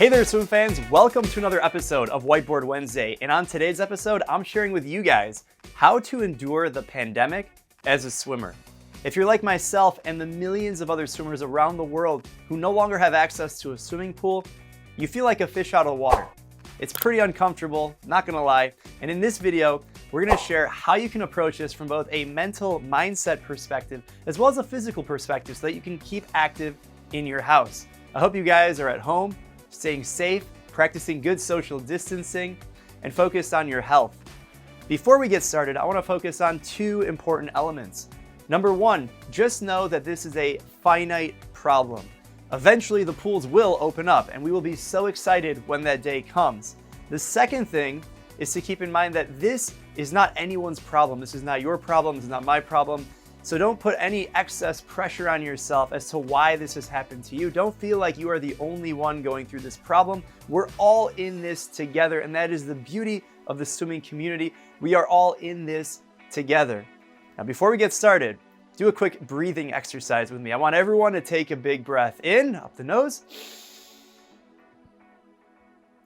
Hey there, swim fans. Welcome to another episode of Whiteboard Wednesday. And on today's episode, I'm sharing with you guys how to endure the pandemic as a swimmer. If you're like myself and the millions of other swimmers around the world who no longer have access to a swimming pool, you feel like a fish out of water. It's pretty uncomfortable, not gonna lie. And in this video, we're gonna share how you can approach this from both a mental mindset perspective as well as a physical perspective so that you can keep active in your house. I hope you guys are at home, staying safe, practicing good social distancing, and focused on your health. Before we get started, I want to focus on two important elements. Number one, just know that this is a finite problem. Eventually, the pools will open up, and we will be so excited when that day comes. The second thing is to keep in mind that this is not anyone's problem. This is not your problem. This is not my problem. So don't put any excess pressure on yourself as to why this has happened to you. Don't feel like you are the only one going through this problem. We're all in this together, and that is the beauty of the swimming community. We are all in this together. Now, before we get started, do a quick breathing exercise with me. I want everyone to take a big breath in, up the nose,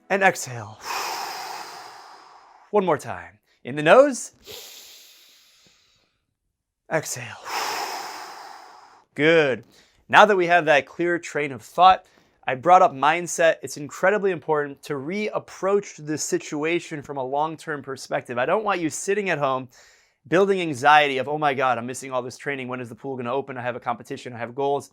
and exhale. One more time. In the nose. Exhale. Good. Now that we have that clear train of thought, I brought up mindset. It's incredibly important to reapproach this situation from a long-term perspective. I don't want you sitting at home building anxiety of, oh my God, I'm missing all this training. When is the pool going to open? I have a competition. I have goals.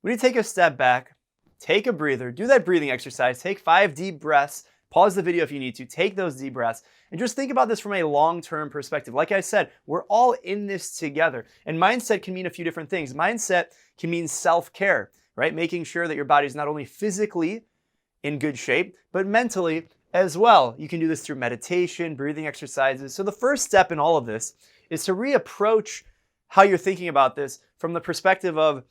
We need to take a step back, take a breather, do that breathing exercise, take 5 deep breaths, pause the video if you need to, take those deep breaths, and just think about this from a long-term perspective. Like I said, we're all in this together. And mindset can mean a few different things. Mindset can mean self-care, right? Making sure that your body is not only physically in good shape, but mentally as well. You can do this through meditation, breathing exercises. So the first step in all of this is to reapproach how you're thinking about this from the perspective of,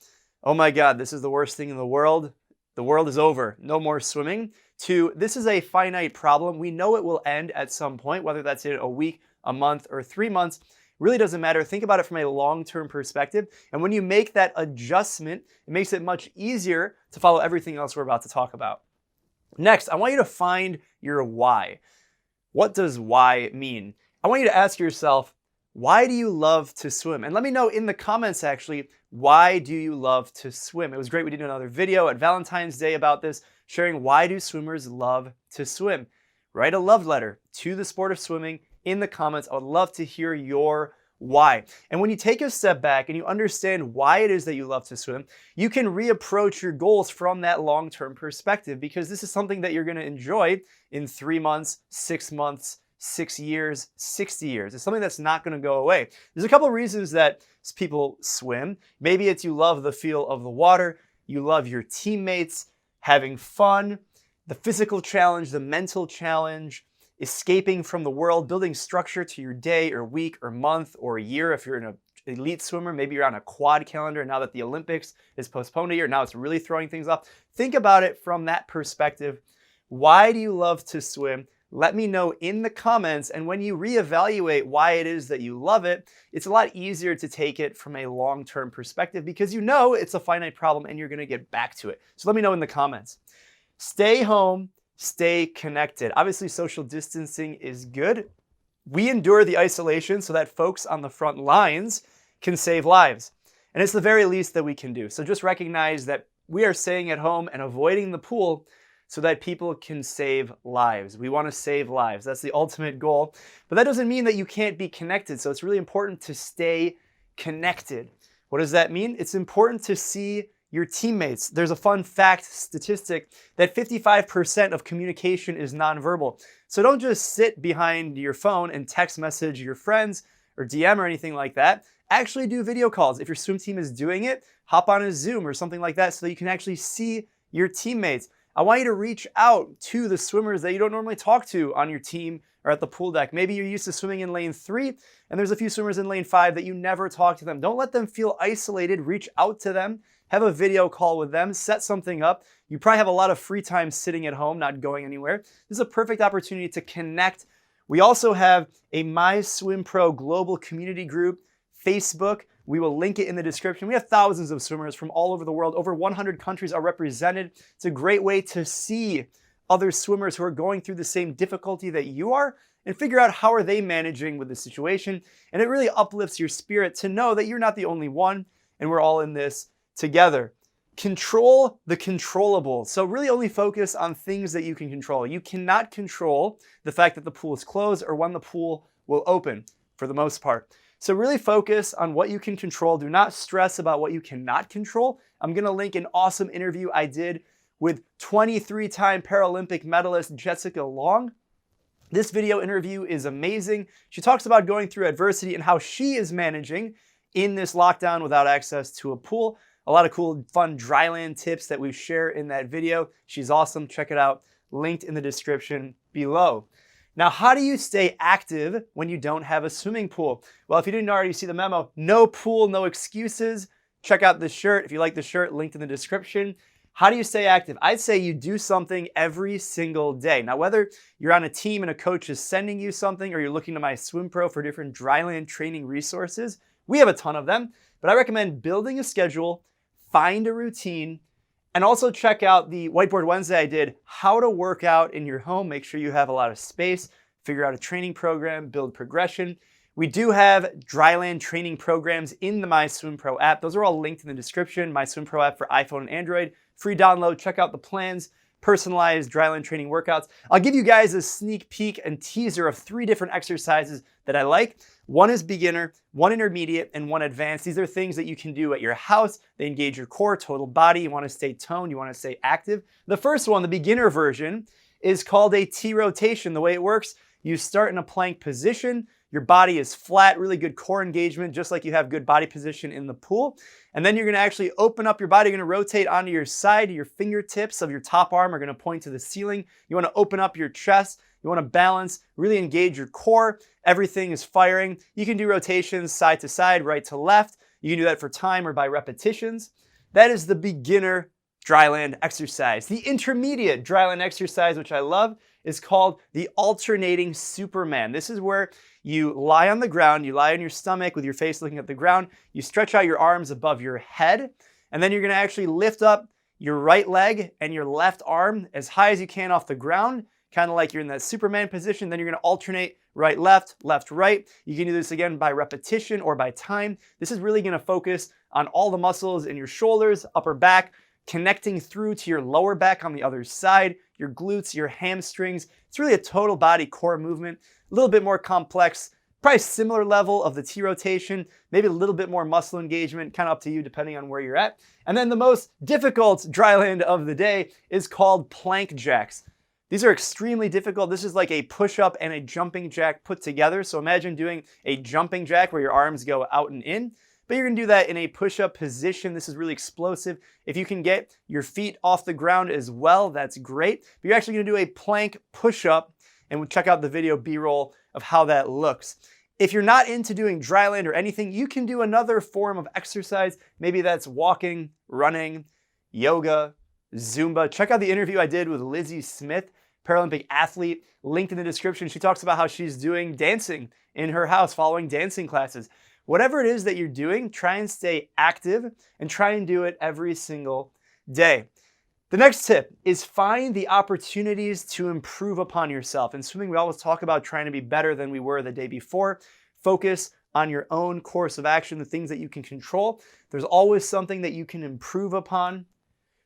oh my God, this is the worst thing in the world. The world is over. No more swimming. To, this is a finite problem. We know it will end at some point, whether that's in a week, a month, or 3 months. Really doesn't matter. Think about it from a long-term perspective. And when you make that adjustment, it makes it much easier to follow everything else we're about to talk about. Next, I want you to find your why. What does why mean? I want you to ask yourself, why do you love to swim? And let me know in the comments, actually, why do you love to swim? It was great. We did another video at Valentine's Day about this, sharing why do swimmers love to swim. Write a love letter to the sport of swimming in the comments. I would love to hear your why. And when you take a step back and you understand why it is that you love to swim, you can reapproach your goals from that long-term perspective, because this is something that you're going to enjoy in 3 months, 6 months, 6 years, 60 years. It's something that's not going to go away. There's a couple of reasons that people swim. Maybe it's you love the feel of the water, you love your teammates, having fun, the physical challenge, the mental challenge, escaping from the world, building structure to your day or week or month or year. If you're an elite swimmer, maybe you're on a quad calendar now that the Olympics is postponed a year. Now it's really throwing things off. Think about it from that perspective. Why do you love to swim? Let me know in the comments. And when you reevaluate why it is that you love it, it's a lot easier to take it from a long-term perspective because you know it's a finite problem and you're going to get back to it. So let me know in the comments. Stay home, stay connected. Obviously, social distancing is good. We endure the isolation so that folks on the front lines can save lives. And it's the very least that we can do. So just recognize that we are staying at home and avoiding the pool so that people can save lives. We want to save lives. That's the ultimate goal. But that doesn't mean that you can't be connected. So it's really important to stay connected. What does that mean? It's important to see your teammates. There's a fun fact statistic that 55% of communication is nonverbal. So don't just sit behind your phone and text message your friends or DM or anything like that. Actually do video calls. If your swim team is doing it, hop on a Zoom or something like that so that you can actually see your teammates. I want you to reach out to the swimmers that you don't normally talk to on your team or at the pool deck. Maybe you're used to swimming in lane 3 and there's a few swimmers in lane 5 that you never talk to them. Don't let them feel isolated. Reach out to them. Have a video call with them. Set something up. You probably have a lot of free time sitting at home, not going anywhere. This is a perfect opportunity to connect. We also have a My Swim Pro global community group, Facebook, We will link it in the description. We have thousands of swimmers from all over the world. Over 100 countries are represented. It's a great way to see other swimmers who are going through the same difficulty that you are and figure out how are they managing with the situation. And it really uplifts your spirit to know that you're not the only one and we're all in this together. Control the controllables. So really only focus on things that you can control. You cannot control the fact that the pool is closed or when the pool will open for the most part. So really focus on what you can control. Do not stress about what you cannot control. I'm gonna link an awesome interview I did with 23-time Paralympic medalist Jessica Long. This video interview is amazing. She talks about going through adversity and how she is managing in this lockdown without access to a pool. A lot of cool, fun Dryland tips that we share in that video. She's awesome. Check it out. Linked in the description below. Now, how do you stay active when you don't have a swimming pool? Well, if you didn't already see the memo, no pool, no excuses. Check out this shirt. If you like the shirt, linked in the description. How do you stay active? I'd say you do something every single day. Now, whether you're on a team and a coach is sending you something or you're looking to my Swim Pro for different Dryland training resources, we have a ton of them, but I recommend building a schedule, find a routine, and also check out the Whiteboard Wednesday I did, how to work out in your home. Make sure you have a lot of space, figure out a training program, build progression. We do have Dryland training programs in the My Swim Pro app. Those are all linked in the description. My Swim Pro app for iPhone and Android. Free download, check out the plans, personalized Dryland training workouts. I'll give you guys a sneak peek and teaser of 3 different exercises that I like. One is beginner, one intermediate, and one advanced. These are things that you can do at your house. They engage your core, total body. You want to stay toned, you want to stay active. The first one, the beginner version, is called a T rotation. The way it works, you start in a plank position. Your body is flat, really good core engagement, just like you have good body position in the pool. And then you're gonna actually open up your body. You're gonna rotate onto your side. Your fingertips of your top arm are gonna point to the ceiling. You wanna open up your chest. You wanna balance, really engage your core. Everything is firing. You can do rotations side to side, right to left. You can do that for time or by repetitions. That is the beginner Dryland exercise. The intermediate Dryland exercise, which I love, is called the alternating Superman. This is where you lie on the ground, you lie on your stomach with your face looking at the ground, you stretch out your arms above your head, and then you're gonna actually lift up your right leg and your left arm as high as you can off the ground, kind of like you're in that Superman position. Then you're gonna alternate right, left, right. You can do this again by repetition or by time. This is really gonna focus on all the muscles in your shoulders, upper back, connecting through to your lower back on the other side, your glutes, your hamstrings. It's really a total body core movement, a little bit more complex, probably similar level of the T rotation, maybe a little bit more muscle engagement, kind of up to you depending on where you're at. And then the most difficult Dryland of the day is called plank jacks. These are extremely difficult. This is like a push-up and a jumping jack put together. So imagine doing a jumping jack where your arms go out and in. But you're gonna do that in a push-up position. This is really explosive. If you can get your feet off the ground as well, that's great. But you're actually gonna do a plank push-up, and we'll check out the video B-roll of how that looks. If you're not into doing Dryland or anything, you can do another form of exercise. Maybe that's walking, running, yoga, Zumba. Check out the interview I did with Lizzie Smith, Paralympic athlete, linked in the description. She talks about how she's doing dancing in her house, following dancing classes. Whatever it is that you're doing, try and stay active and try and do it every single day. The next tip is find the opportunities to improve upon yourself. In swimming, we always talk about trying to be better than we were the day before. Focus on your own course of action, the things that you can control. There's always something that you can improve upon.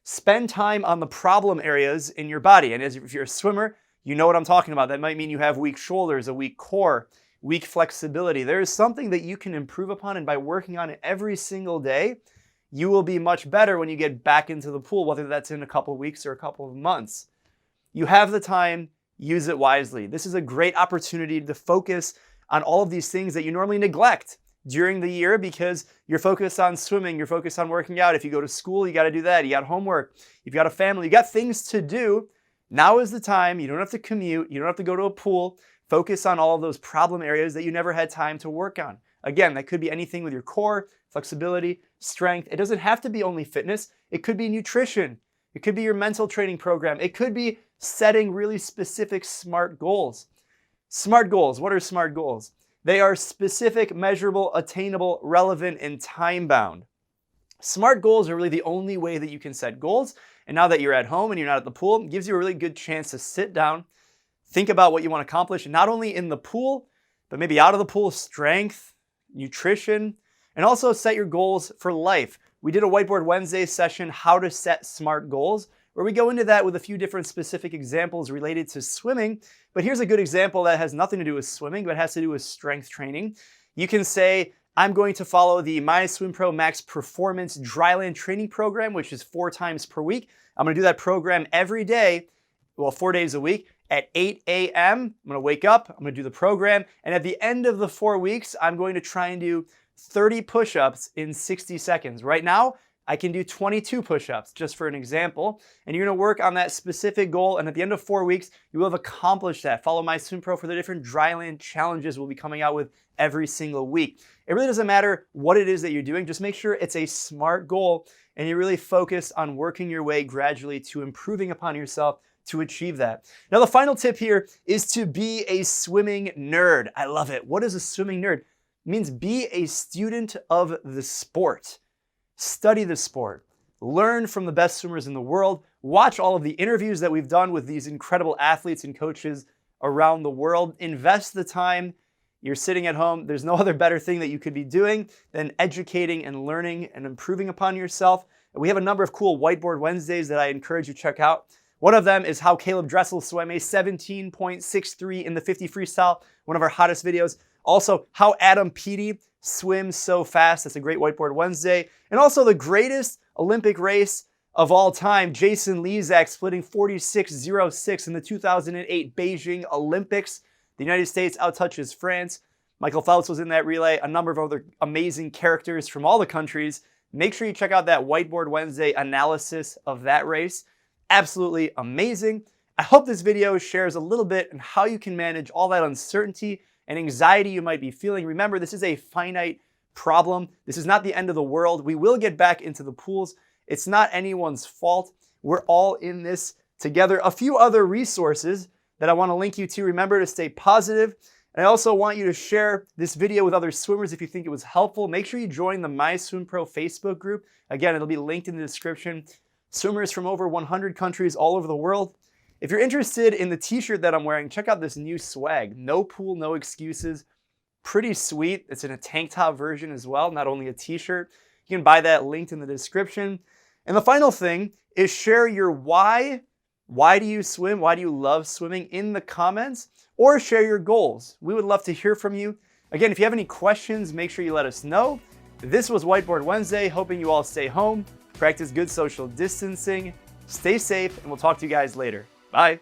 Spend time on the problem areas in your body. And if you're a swimmer, you know what I'm talking about. That might mean you have weak shoulders, a weak core, weak flexibility. There is something that you can improve upon, and by working on it every single day, you will be much better when you get back into the pool, whether that's in a couple of weeks or a couple of months. You have the time, use it wisely. This is a great opportunity to focus on all of these things that you normally neglect during the year because you're focused on swimming, you're focused on working out. If you go to school, you got to do that. You got homework, you've got a family, you got things to do. Now is the time. You don't have to commute, you don't have to go to a pool. Focus on all of those problem areas that you never had time to work on. Again, that could be anything with your core, flexibility, strength. It doesn't have to be only fitness. It could be nutrition. It could be your mental training program. It could be setting really specific SMART goals. SMART goals. What are SMART goals? They are specific, measurable, attainable, relevant, and time-bound. SMART goals are really the only way that you can set goals. And now that you're at home and you're not at the pool, it gives you a really good chance to sit down, think about what you want to accomplish, not only in the pool, but maybe out of the pool, strength, nutrition, and also set your goals for life. We did a Whiteboard Wednesday session, how to set SMART goals, where we go into that with a few different specific examples related to swimming. But here's a good example that has nothing to do with swimming, but has to do with strength training. You can say, I'm going to follow the MySwimPro Max Performance Dryland training program, which is 4 times per week. I'm going to do that program every day, well, 4 days a week at 8 a.m. I'm going to wake up, I'm going to do the program, and at the end of the 4 weeks, I'm going to try and do 30 push-ups in 60 seconds. Right now, I can do 22 push-ups, just for an example, and you're going to work on that specific goal, and at the end of 4 weeks, you will have accomplished that. Follow MySwimPro for the different Dryland challenges we'll be coming out with every single week. It really doesn't matter what it is that you're doing, just make sure it's a SMART goal, and you really focus on working your way gradually to improving upon yourself to achieve that. Now, the final tip here is to be a swimming nerd. I love it. What is a swimming nerd? It means be a student of the sport. Study the sport, learn from the best swimmers in the world, watch all of the interviews that we've done with these incredible athletes and coaches around the world, invest the time. You're sitting at home. There's no other better thing that you could be doing than educating and learning and improving upon yourself. And we have a number of cool Whiteboard Wednesdays that I encourage you to check out. One of them is how Caleb Dressel swam a 17.63 in the 50 freestyle, one of our hottest videos. Also, how Adam Peaty swims so fast. That's a great Whiteboard Wednesday. And also the greatest Olympic race of all time, Jason Lezak splitting 46.06 in the 2008 Beijing Olympics. The United States outtouches France. Michael Phelps was in that relay. A number of other amazing characters from all the countries. Make sure you check out that Whiteboard Wednesday analysis of that race. Absolutely amazing. I hope this video shares a little bit on how you can manage all that uncertainty and anxiety you might be feeling. Remember, this is a finite problem. This is not the end of the world. We will get back into the pools. It's not anyone's fault. We're all in this together. A few other resources that I want to link you to. Remember to stay positive. And I also want you to share this video with other swimmers if you think it was helpful. Make sure you join the MySwimPro Facebook group. Again, it'll be linked in the description. Swimmers from over 100 countries all over the world. If you're interested in the t-shirt that I'm wearing, check out this new swag. No pool, no excuses. Pretty sweet. It's in a tank top version as well, not only a t-shirt. You can buy that linked in the description. And the final thing is share your why. Why do you swim? Why do you love swimming in the comments? Or share your goals. We would love to hear from you. Again, if you have any questions, make sure you let us know. This was Whiteboard Wednesday, hoping you all stay home, practice good social distancing, stay safe, and we'll talk to you guys later. Bye.